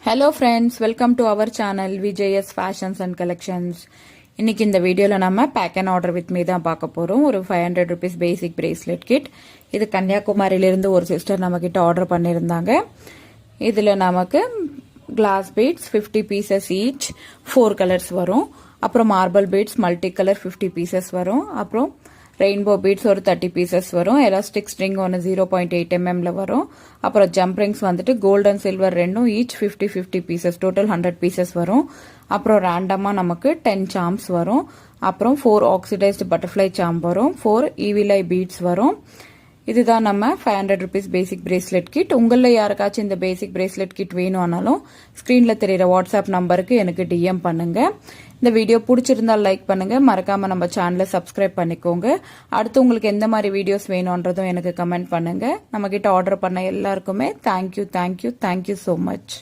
Hello friends, welcome to our channel VJS Fashions and Collections. இன்னைக்கு இந்த வீடியோல நம்ம pack and order with me தான் பார்க்க போறோம். ஒரு 500 rupees பேசிக் பிரேஸ்லெட் கிட். இது கன்னியாகுமரியில இருந்து ஒரு சிஸ்டர் நம்ம கிட்ட ஆர்டர் பண்ணிருந்தாங்க. இதுல நமக்கு glass beads 50 pieces each 4 colors வரும். அப்புறம் marble beads multi colour 50 pieces வரும். அப்புறம் ரெயின்போ பீட்ஸ் ஒரு 30 pieces வரும். எலாஸ்டிக் ஸ்ட்ரிங் ஒன்று 0.8 mm வரும். அப்புறம் ஜம்ப் ரிங்ஸ் வந்துட்டு கோல்ட் அண்ட் சில்வர் ரெண்டும் ஈச் 50 pieces டோட்டல் 100 pieces வரும். அப்புறம் ரேண்டமா நமக்கு 10 சாம்ஸ் வரும். அப்புறம் 4 ஆக்சிடைஸ்டு பட்டர்ஃப்ளை சாம் வரும். 4 ஈவிலை பீட்ஸ் வரும். இதுதான் நம்ம 500 rupees பேசிக் பிரேஸ்லெட் கிட். உங்களில் யாருக்காச்சும் இந்த பேசிக் பிரேஸ்லெட் கிட் வேணும்னாலும் ஸ்க்ரீனில் தெரியுற வாட்ஸ்அப் நம்பருக்கு எனக்கு டிஎம் பண்ணுங்க. இந்த வீடியோ பிடிச்சிருந்தால் லைக் பண்ணுங்க, மறக்காம நம்ம சேனலை சப்ஸ்கிரைப் பண்ணிக்கோங்க. அடுத்து உங்களுக்கு எந்த மாதிரி வீடியோஸ் வேணும்ன்றதும் எனக்கு கமெண்ட் பண்ணுங்க. நம்ம கிட்ட ஆர்டர் பண்ண எல்லாருக்குமே தேங்க்யூ ஸோ மச்.